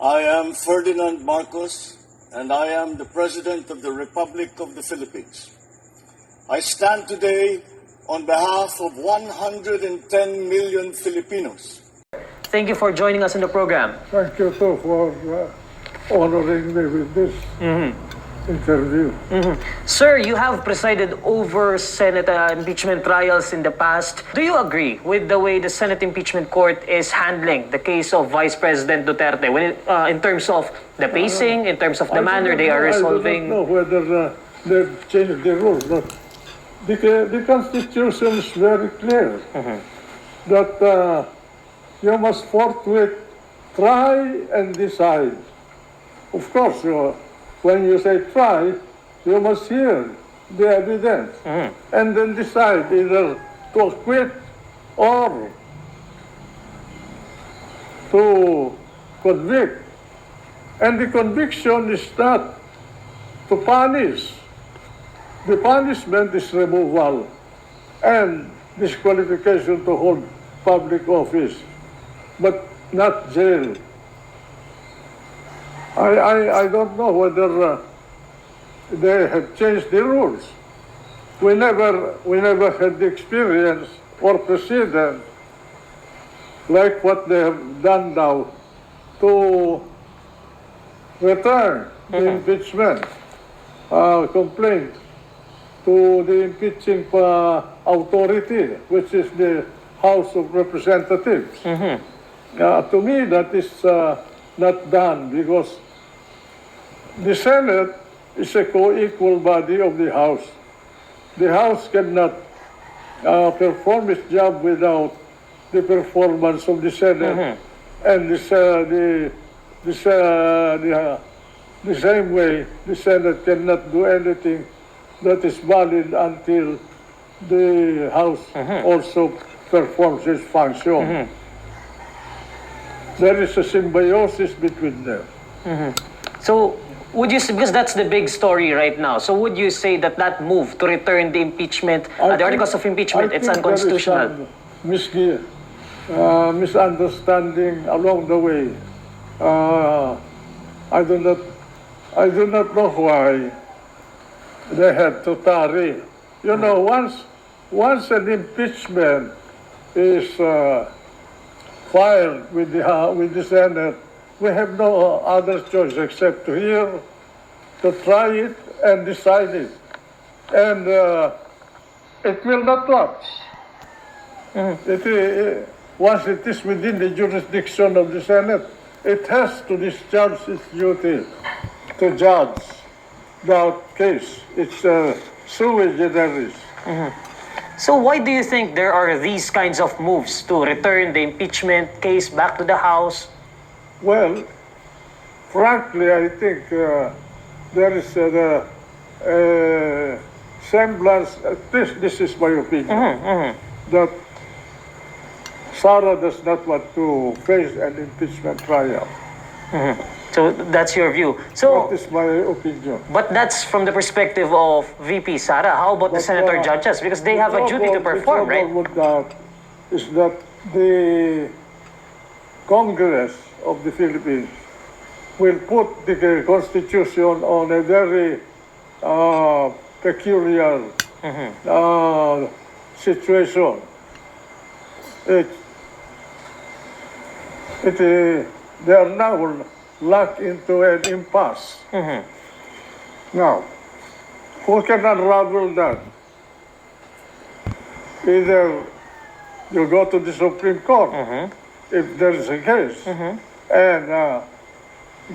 I am Ferdinand Marcos, and I am the President of the Republic of the Philippines. I stand today on behalf of 110 million Filipinos. Thank you for joining us in the program. Thank you too for honoring me with this interview. Sir, you have presided over Senate impeachment trials in the past. Do you agree with the way the Senate Impeachment Court is handling the case of Vice President Duterte when in terms of the pacing, in terms of the manner they are resolving? I don't know whether they've changed the rules, but the Constitution is very clear that you must forthwith try and decide. Of course, when you say try, you must hear the evidence and then decide either to acquit or to convict. And the conviction is not to punish. The punishment is removal and disqualification to hold public office, but not jail. I don't know whether they have changed the rules. We never had the experience or precedent like what they have done now to return the impeachment complaint to the impeaching authority, which is the House of Representatives. To me, that is not done because the Senate is a co-equal body of the House. The House cannot perform its job without the performance of the Senate, and the same way the Senate cannot do anything that is valid until the House also performs its function. There is a symbiosis between them. So, would you say, because that's the big story right now, so would you say that that move to return the impeachment, the articles of impeachment, it's unconstitutional? There is some misunderstanding along the way. I do not know why they had to tarry. You know, once an impeachment is filed with the Senate, we have no other choice except to hear, to try it and decide it. And it will not lapse. Once it is within the jurisdiction of the Senate, it has to discharge its duty to judge that case. It's sui generis. So why do you think there are these kinds of moves to return the impeachment case back to the House? Well, frankly, I think there is a semblance, this is my opinion, that Sara does not want to face an impeachment trial. So that's your view. So That is my opinion. but that's from the perspective of VP Sara. How about the senator judges? Because they have a duty to perform, right? The trouble with that is that the Congress of the Philippines will put the Constitution on a very peculiar situation. They are now locked into an impasse. Now, who can unravel that? Either you go to the Supreme Court, if there is a case, and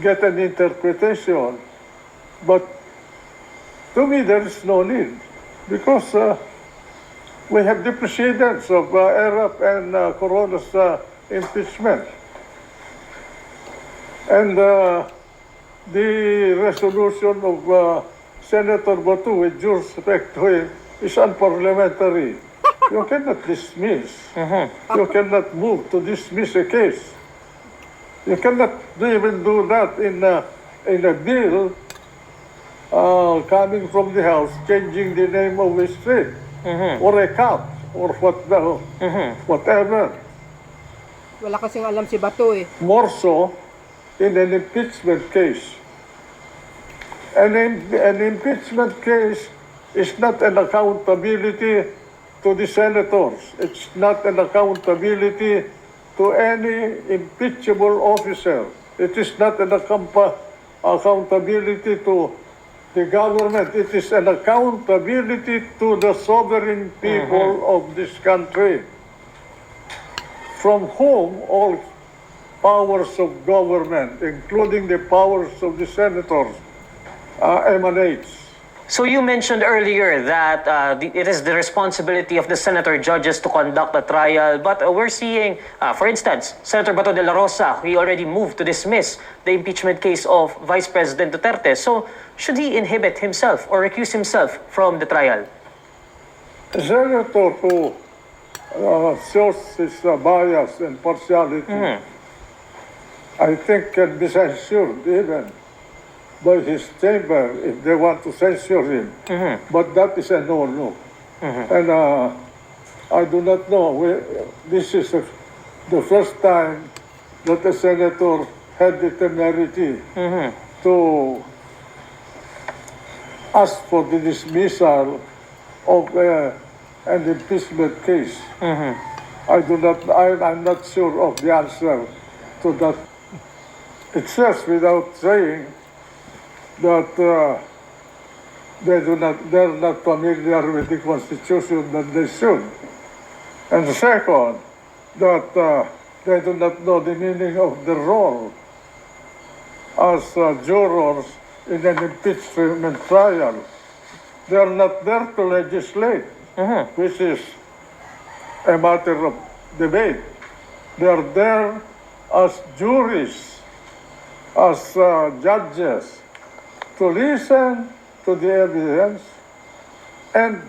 get an interpretation. But to me, there is no need, because we have the precedents of Erap and Corona's impeachment. And the resolution of Senator Batu, with due respect to him, is unparliamentary. You cannot dismiss. You cannot move to dismiss a case. You cannot even do that in a bill coming from the House, changing the name of a street or a cat or whatever. Wala kasing alam si Bato eh. More so in an impeachment case. An impeachment case is not an accountability to the senators. It's not an accountability to any impeachable officer. It is not an accountability to the government. It is an accountability to the sovereign people of this country, from whom all powers of government, including the powers of the senators, emanates. So you mentioned earlier that it is the responsibility of the senator judges to conduct a trial, but we're seeing, for instance, Senator Bato de la Rosa, he already moved to dismiss the impeachment case of Vice President Duterte. So should he inhibit himself or recuse himself from the trial? A senator who shows his bias and partiality, I think can be censured even by his chamber if they want to censure him. But that is a no-no. And I do not know. This is the first time that a senator had the temerity to ask for the dismissal of an impeachment case. I'm not sure of the answer to that. It says without saying that they're not familiar with the Constitution that they should. And second, that they do not know the meaning of the role as jurors in an impeachment trial. They are not there to legislate, which is a matter of debate. They are there as juries, as judges, to listen to the evidence and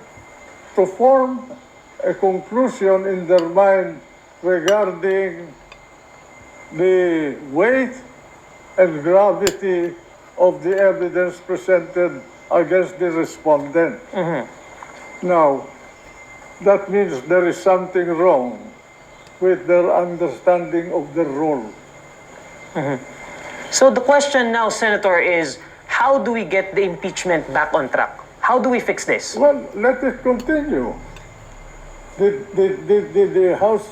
to form a conclusion in their mind regarding the weight and gravity of the evidence presented against the respondent. Now, that means there is something wrong with their understanding of the role. So the question now, Senator, is how do we get the impeachment back on track? How do we fix this? Well, let it continue. Did the House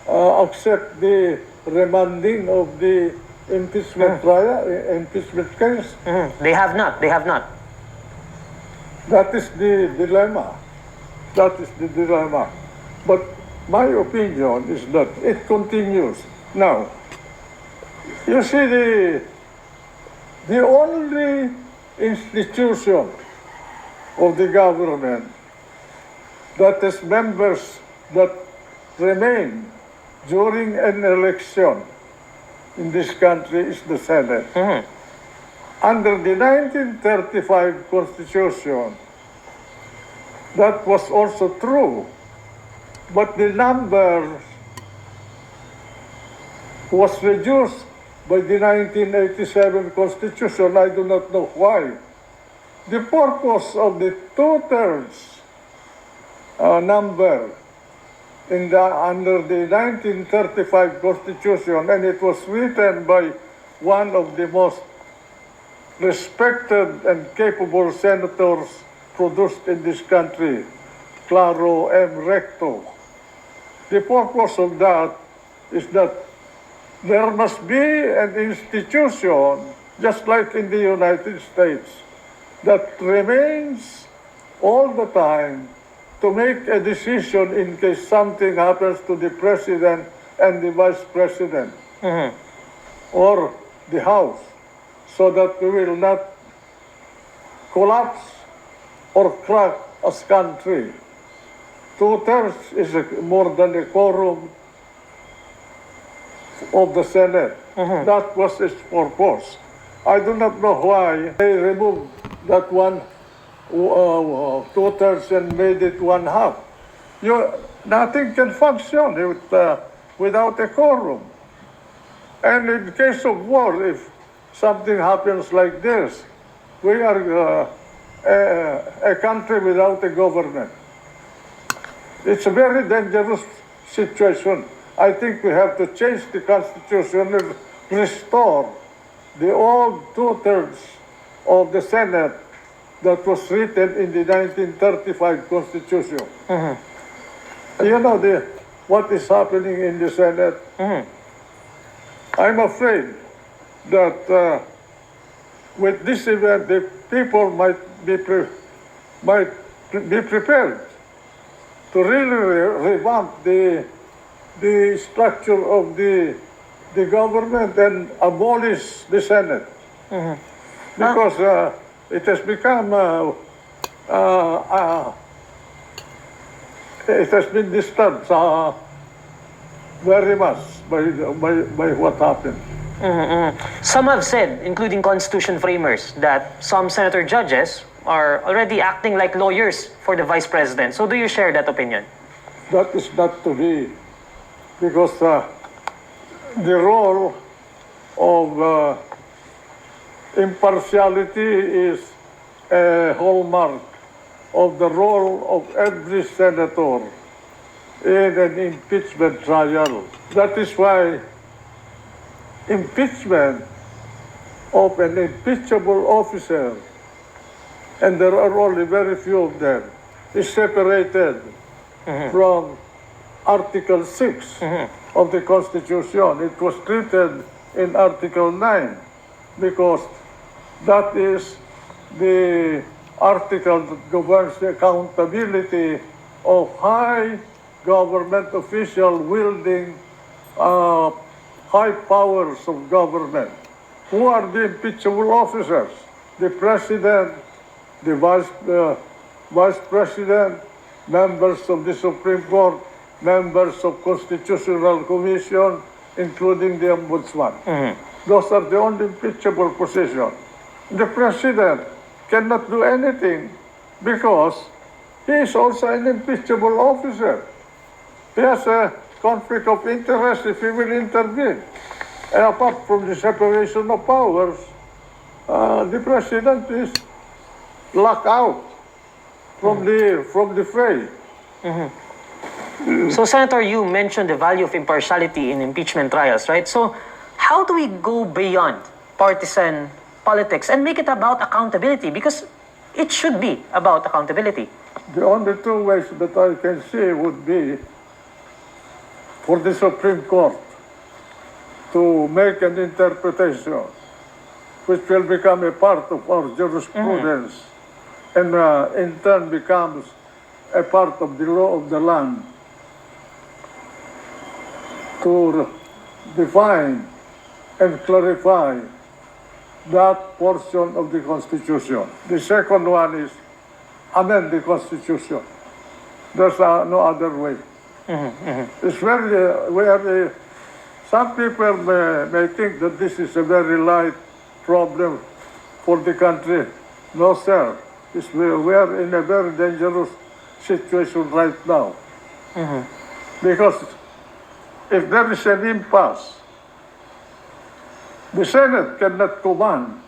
accept the remanding of the impeachment trial, impeachment case? They have not. They have not. That is the dilemma. That is the dilemma. But my opinion is that it continues. Now, you see, the only institution of the government that has members that remain during an election in this country is the Senate. Under the 1935 Constitution, that was also true, but the number was reduced by the 1987 Constitution. I do not know why. The purpose of the two-thirds number under the 1935 Constitution, and it was written by one of the most respected and capable senators produced in this country, Claro M. Recto. The purpose of that is that there must be an institution, just like in the United States, that remains all the time to make a decision in case something happens to the president and the vice president or the House, so that we will not collapse or crack as country. Two-thirds is more than a quorum of the Senate. That was its purpose. I do not know why they removed that one two-thirds and made it one half. Nothing can function without a quorum. And in case of war, if something happens like this, we are a country without a government. It's a very dangerous situation. I think we have to change the Constitution and restore the old two-thirds of the Senate that was written in the 1935 Constitution. You know what is happening in the Senate? I'm afraid that with this event, the people might be prepared to really revamp the structure of the government and abolish the Senate. Because it has become, it has been disturbed very much by what happened. Some have said, including constitution framers, that some senator judges are already acting like lawyers for the vice president. So do you share that opinion? That is not to be, because the role of impartiality is a hallmark of the role of every senator in an impeachment trial. That is why impeachment of an impeachable officer, and there are only very few of them, is separated from Article 6 of the Constitution. It was treated in Article 9 because that is the article that governs the accountability of high government officials wielding high powers of government. Who are the impeachable officers? The President, the Vice President, members of the Supreme Court, members of Constitutional Commission, including the Ombudsman. Those are the only impeachable positions. The President cannot do anything because he is also an impeachable officer. He has a conflict of interest if he will intervene. And apart from the separation of powers, the President is locked out from the fray. So, Senator, you mentioned the value of impartiality in impeachment trials, right? So, how do we go beyond partisan politics and make it about accountability? Because it should be about accountability. The only two ways that I can see would be for the Supreme Court to make an interpretation which will become a part of our jurisprudence and in turn becomes a part of the law of the land, to define and clarify that portion of the Constitution. The second one is amend the Constitution. There's no other way. It's very, some people may think that this is a very light problem for the country. No, sir. We are in a very dangerous situation right now. Because if there is an impasse, the Senate cannot command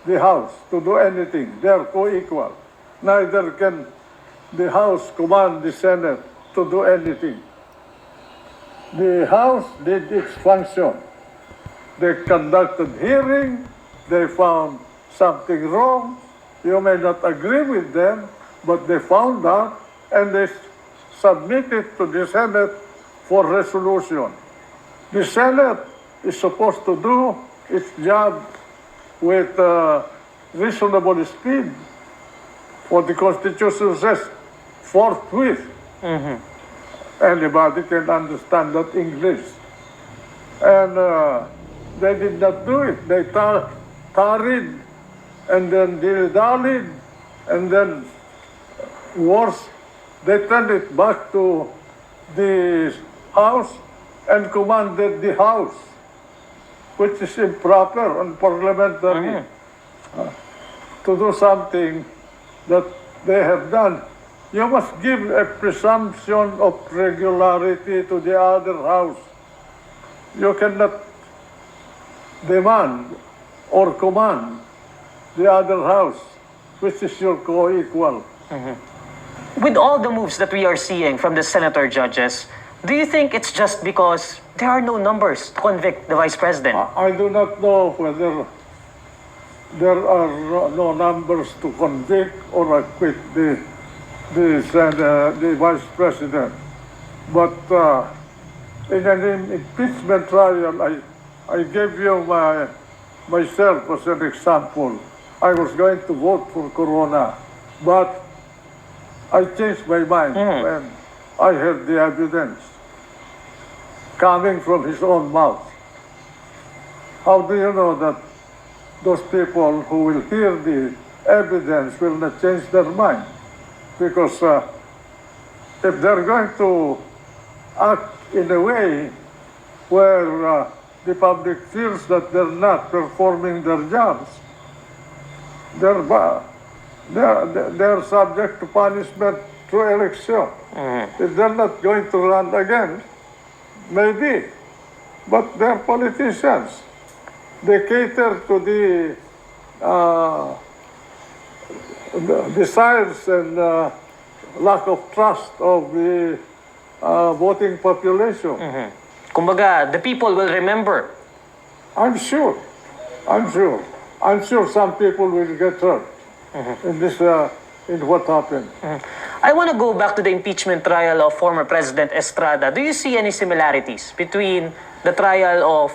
the House to do anything. They are co-equal. Neither can the House command the Senate to do anything. The House did its function. They conducted hearing. They found something wrong. You may not agree with them, but they found out and they submitted to the Senate for resolution. The Senate is supposed to do its job with reasonable speed. For the Constitution says forthwith. Anybody can understand that English. And they did not do it. They tarried and then dilly-dallied and then worse, they turned it back to the House and commanded the House, which is improper and parliamentary, to do something that they have done. You must give a presumption of regularity to the other House. You cannot demand or command the other House, which is your co-equal. With all the moves that we are seeing from the senator judges, do you think it's just because there are no numbers to convict the vice president? I do not know whether there are no numbers to convict or acquit the Vice President. But in an impeachment trial, I gave you myself as an example. I was going to vote for Corona, but I changed my mind when I heard the evidence coming from his own mouth. How do you know that those people who will hear the evidence will not change their mind? Because if they're going to act in a way where the public feels that they're not performing their jobs, they're subject to punishment through election. If they're not going to run again, maybe. But they're politicians. They cater to the desires and lack of trust of the voting population. Kumbaga, the people will remember. I'm sure some people will get hurt in this, in what happened. I want to go back to the impeachment trial of former President Estrada. Do you see any similarities between the trial of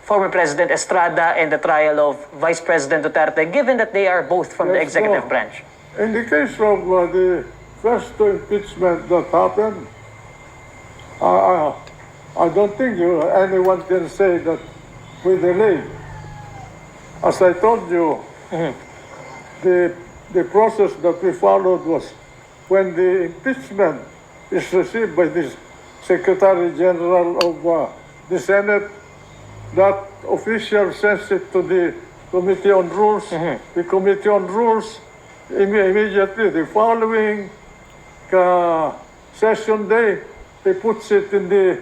former President Estrada and the trial of Vice President Duterte, given that they are both from the executive branch? In the case of the first two impeachment that happened, I don't think anyone can say that we delayed. As I told you, the process that we followed was when the impeachment is received by the Secretary General of the Senate, that official sends it to the Committee on Rules. The Committee on Rules immediately the following session day, they puts it in the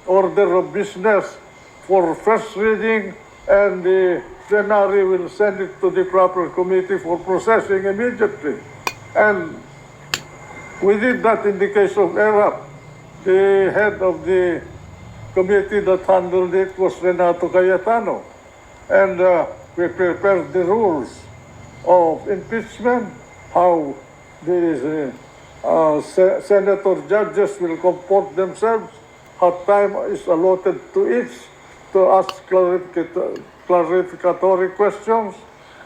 order of business for first reading, and the plenary will send it to the proper committee for processing immediately. And we did that in the case of ERAP. The head of the committee that handled it was Renato Cayetano. And we prepared the rules of impeachment, how the senator judges will comport themselves, how time is allotted to each to ask clarificatory questions,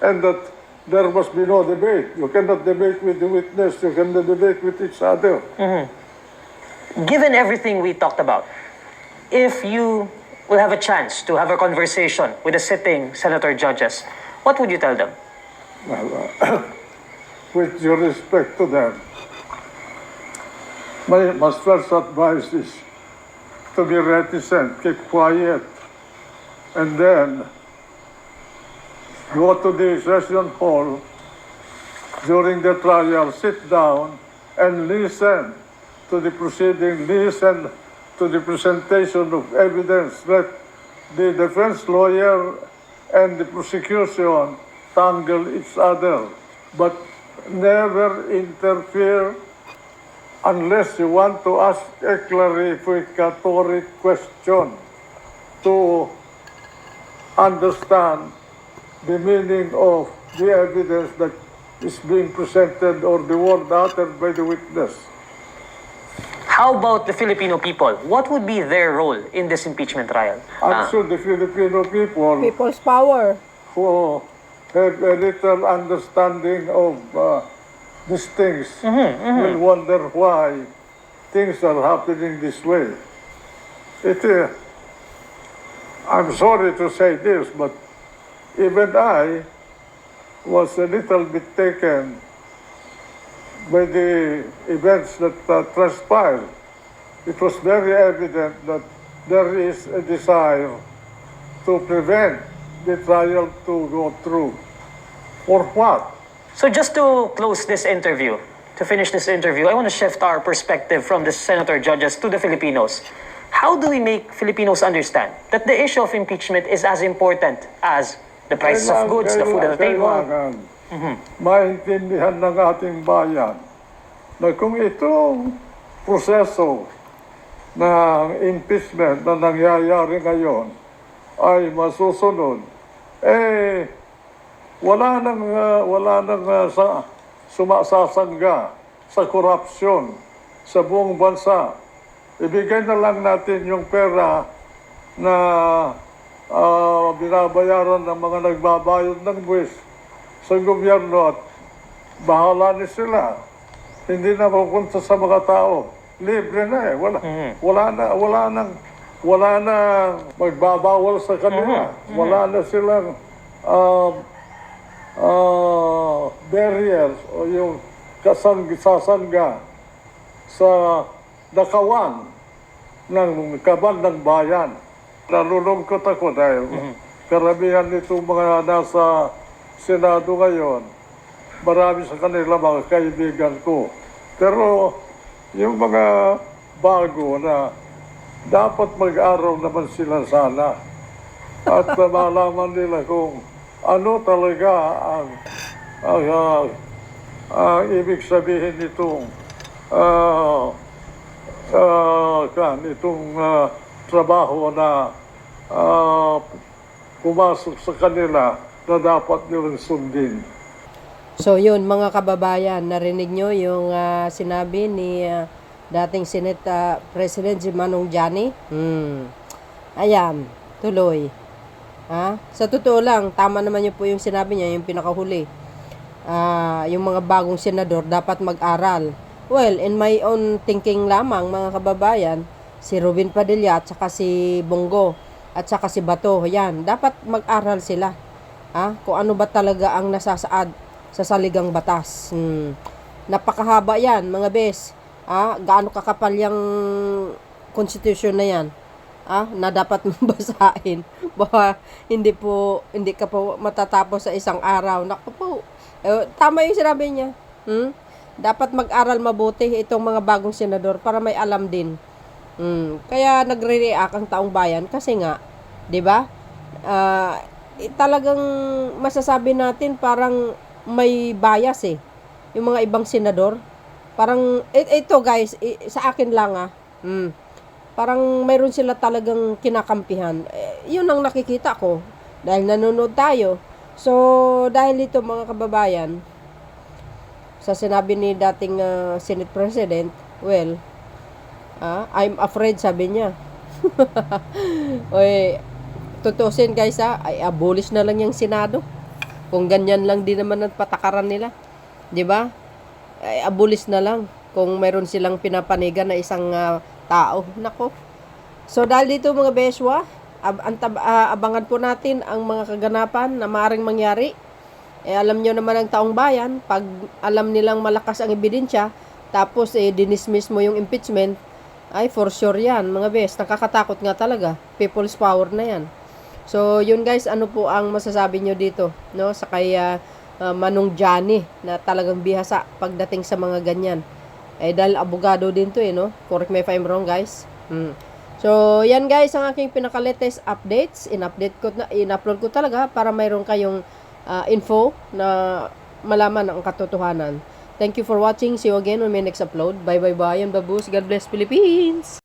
and that there must be no debate. You cannot debate with the witness, you cannot debate with each other. Given everything we talked about, if you will have a chance to have a conversation with the sitting senator judges, what would you tell them? Well, with due respect to them, my first advice is to be reticent, keep quiet, and then go to the session hall during the trial, sit down and listen to the proceeding, listen to the presentation of evidence. Let the defense lawyer and the prosecution tangle each other, but never interfere unless you want to ask a clarificatory question to understand the meaning of the evidence that is being presented or the word uttered by the witness. How about the Filipino people? What would be their role in this impeachment trial? I'm sure the Filipino people People's power. who have a little understanding of these things will wonder why things are happening this way. I'm sorry to say this, but even I was a little bit taken by the events that transpired. It was very evident that there is a desire to prevent the trial to go through. For what? So just to close this interview, to finish this interview, I want to shift our perspective from the senator judges to the Filipinos. How do we make Filipinos understand that the issue of impeachment is as important as the prices of goods, the food at the table? Maintindihan ng ating bayan na kung itong proseso ng impeachment na nangyayari ngayon ay masusunod, wala nang sumasasangga sa korupsyon sa buong bansa. Ibigay na lang natin yung pera na binabayaran ng mga nagbabayad ng buwis sa gobyerno at bahala ni sila. Hindi na mapunta sa mga tao. Libre na eh. Wala na magbabawal sa kanila. Wala na silang barriers o yung sasangga sa nakawan ng kaban ng bayan. Nalulungkot ako dahil karamihan nitong mga nasa Senado ngayon, marami sa kanila mga kaibigan ko. Pero yung mga bago na dapat mag-aral naman sila sana at malaman nila kung ano talaga ang ibig sabihin nitong trabaho na pumasok sa kanila na dapat nilang sundin. So yun mga kababayan, narinig nyo yung sinabi ni dating Senate President si Manong Johnny. Ayan, tuloy. Sa totoo lang, tama naman yun po yung sinabi niya, yung pinakahuli. Yung mga bagong senador dapat mag-aral. Well, in my own thinking lamang mga kababayan, si Robin Padilla at saka si Bongo at saka si Bato, yan, dapat mag-aral sila. Kung ano ba talaga ang nasasaad sa saligang batas. Napakahaba yan, mga bes. Gaano kakapal yung constitution na yan? Na dapat mabasahin. Baka hindi ka po matatapos sa isang araw. Naku po. Tama yung sinabi niya. Dapat mag-aral mabuti itong mga bagong senador para may alam din. Kaya nagre-react ang taong bayan kasi nga, 'di ba? Talagang masasabi natin parang may bias yung mga ibang senador. Parang ito guys, sa akin lang parang mayroon sila talagang kinakampihan. Yun ang nakikita ko dahil nanonood tayo. So dahil ito mga kababayan, sa sinabi ni dating Senate President, well, I'm afraid, sabi niya. Oy, tutusin guys ay abolish na lang yung Senado. Kung ganyan lang din naman ang patakaran nila. 'Di ba? Ay abolish na lang kung mayroon silang pinapanigan na isang tao. Nako. So dahil dito mga beswa, abangan po natin ang mga kaganapan na maaaring mangyari. Alam nyo naman ang taong bayan, pag alam nilang malakas ang ebidensya, tapos dinismiss mo yung impeachment, ay for sure yan, mga bes. Nakakatakot nga talaga. People's power na yan. So, yun guys, ano po ang masasabi nyo dito, no? Sa kay Manong Johnny, na talagang bihasa pagdating sa mga ganyan. Dahil abogado din to no? Correct me if I'm wrong, guys. So, yan guys, ang aking pinaka-latest updates. In-upload ko talaga para mayroon kayong info na malaman ang katotohanan. Thank you for watching. See you again on my next upload. Bye bye bye and baboos. God bless Philippines!